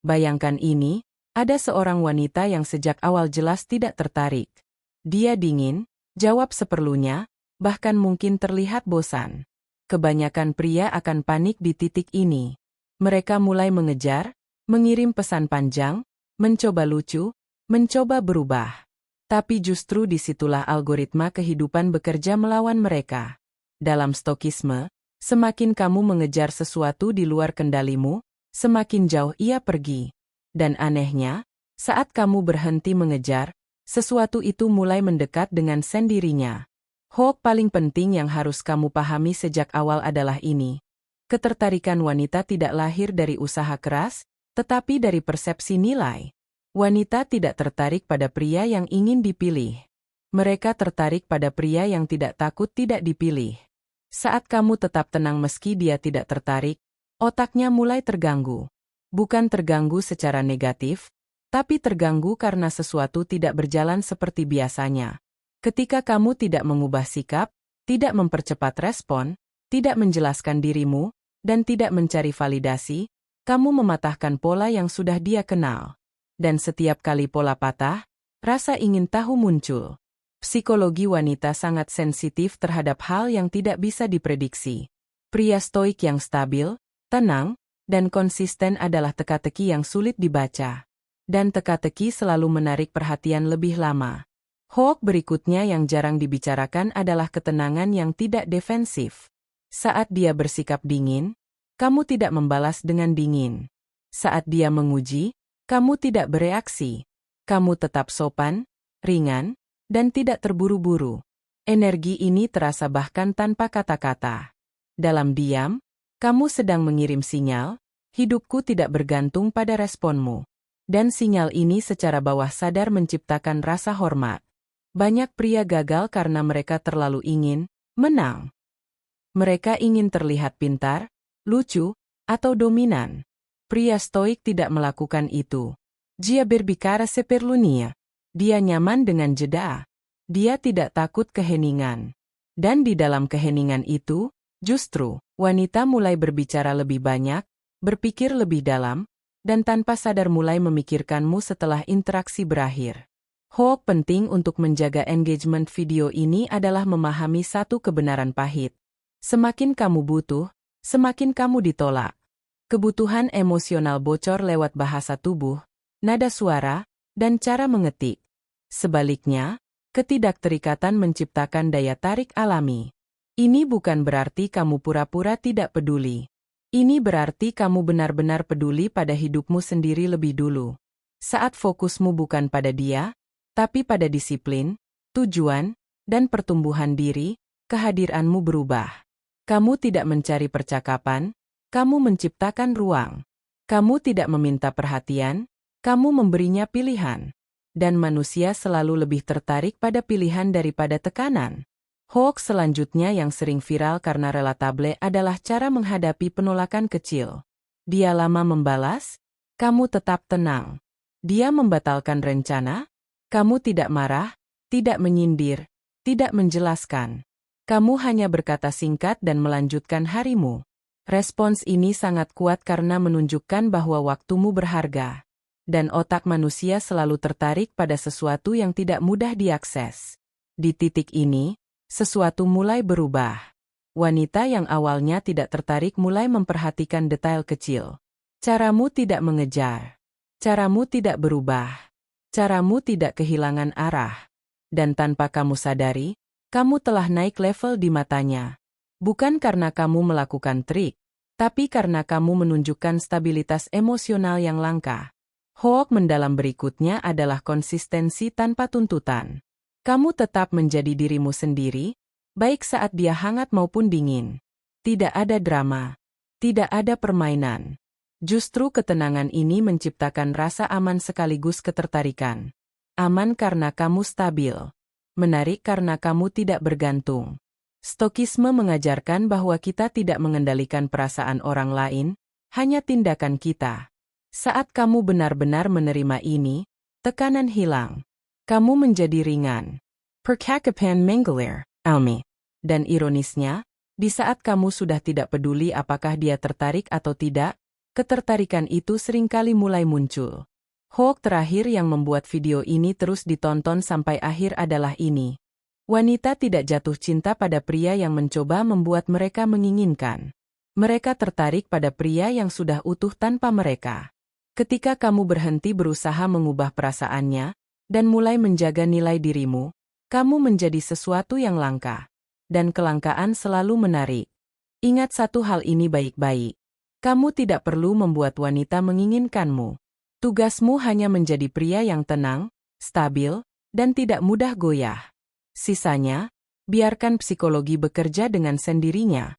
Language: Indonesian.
Bayangkan ini, ada seorang wanita yang sejak awal jelas tidak tertarik. Dia dingin, jawab seperlunya, bahkan mungkin terlihat bosan. Kebanyakan pria akan panik di titik ini. Mereka mulai mengejar, mengirim pesan panjang, mencoba lucu, mencoba berubah. Tapi justru disitulah algoritma kehidupan bekerja melawan mereka. Dalam stokisme, semakin kamu mengejar sesuatu di luar kendalimu, semakin jauh ia pergi. Dan anehnya, saat kamu berhenti mengejar, sesuatu itu mulai mendekat dengan sendirinya. Hal paling penting yang harus kamu pahami sejak awal adalah ini. Ketertarikan wanita tidak lahir dari usaha keras, tetapi dari persepsi nilai. Wanita tidak tertarik pada pria yang ingin dipilih. Mereka tertarik pada pria yang tidak takut tidak dipilih. Saat kamu tetap tenang meski dia tidak tertarik, otaknya mulai terganggu. Bukan terganggu secara negatif, tapi terganggu karena sesuatu tidak berjalan seperti biasanya. Ketika kamu tidak mengubah sikap, tidak mempercepat respon, tidak menjelaskan dirimu, dan tidak mencari validasi, kamu mematahkan pola yang sudah dia kenal. Dan setiap kali pola patah, rasa ingin tahu muncul. Psikologi wanita sangat sensitif terhadap hal yang tidak bisa diprediksi. Pria stoik yang stabil, tenang, dan konsisten adalah teka-teki yang sulit dibaca. Dan teka-teki selalu menarik perhatian lebih lama. Hoax berikutnya yang jarang dibicarakan adalah ketenangan yang tidak defensif. Saat dia bersikap dingin, kamu tidak membalas dengan dingin. Saat dia menguji, kamu tidak bereaksi. Kamu tetap sopan, ringan, dan tidak terburu-buru. Energi ini terasa bahkan tanpa kata-kata. Dalam diam, kamu sedang mengirim sinyal, hidupku tidak bergantung pada responmu. Dan sinyal ini secara bawah sadar menciptakan rasa hormat. Banyak pria gagal karena mereka terlalu ingin menang. Mereka ingin terlihat pintar, lucu, atau dominan. Pria stoik tidak melakukan itu. Dia berbicara seperlunya. Dia nyaman dengan jeda. Dia tidak takut keheningan. Dan di dalam keheningan itu, justru, wanita mulai berbicara lebih banyak, berpikir lebih dalam, dan tanpa sadar mulai memikirkanmu setelah interaksi berakhir. Hoax penting untuk menjaga engagement video ini adalah memahami satu kebenaran pahit. Semakin kamu butuh, semakin kamu ditolak. Kebutuhan emosional bocor lewat bahasa tubuh, nada suara, dan cara mengetik. Sebaliknya, ketidakterikatan menciptakan daya tarik alami. Ini bukan berarti kamu pura-pura tidak peduli. Ini berarti kamu benar-benar peduli pada hidupmu sendiri lebih dulu. Saat fokusmu bukan pada dia, tapi pada disiplin, tujuan, dan pertumbuhan diri, kehadiranmu berubah. Kamu tidak mencari percakapan, kamu menciptakan ruang. Kamu tidak meminta perhatian, kamu memberinya pilihan. Dan manusia selalu lebih tertarik pada pilihan daripada tekanan. Hoax selanjutnya yang sering viral karena relatable adalah cara menghadapi penolakan kecil. Dia lama membalas, kamu tetap tenang. Dia membatalkan rencana, kamu tidak marah, tidak menyindir, tidak menjelaskan. Kamu hanya berkata singkat dan melanjutkan harimu. Respons ini sangat kuat karena menunjukkan bahwa waktumu berharga. Dan otak manusia selalu tertarik pada sesuatu yang tidak mudah diakses. Di titik ini, sesuatu mulai berubah. Wanita yang awalnya tidak tertarik mulai memperhatikan detail kecil. Caramu tidak mengejar. Caramu tidak berubah. Caramu tidak kehilangan arah. Dan tanpa kamu sadari, kamu telah naik level di matanya. Bukan karena kamu melakukan trik, tapi karena kamu menunjukkan stabilitas emosional yang langka. Hoax mendalam berikutnya adalah konsistensi tanpa tuntutan. Kamu tetap menjadi dirimu sendiri, baik saat dia hangat maupun dingin. Tidak ada drama. Tidak ada permainan. Justru ketenangan ini menciptakan rasa aman sekaligus ketertarikan. Aman karena kamu stabil. Menarik karena kamu tidak bergantung. Stokisme mengajarkan bahwa kita tidak mengendalikan perasaan orang lain, hanya tindakan kita. Saat kamu benar-benar menerima ini, tekanan hilang. Kamu menjadi ringan. Percakapan mengalir, almi. Dan ironisnya, di saat kamu sudah tidak peduli apakah dia tertarik atau tidak, ketertarikan itu seringkali mulai muncul. Hoax terakhir yang membuat video ini terus ditonton sampai akhir adalah ini. Wanita tidak jatuh cinta pada pria yang mencoba membuat mereka menginginkan. Mereka tertarik pada pria yang sudah utuh tanpa mereka. Ketika kamu berhenti berusaha mengubah perasaannya, dan mulai menjaga nilai dirimu, kamu menjadi sesuatu yang langka. Dan kelangkaan selalu menarik. Ingat satu hal ini baik-baik. Kamu tidak perlu membuat wanita menginginkanmu. Tugasmu hanya menjadi pria yang tenang, stabil, dan tidak mudah goyah. Sisanya, biarkan psikologi bekerja dengan sendirinya.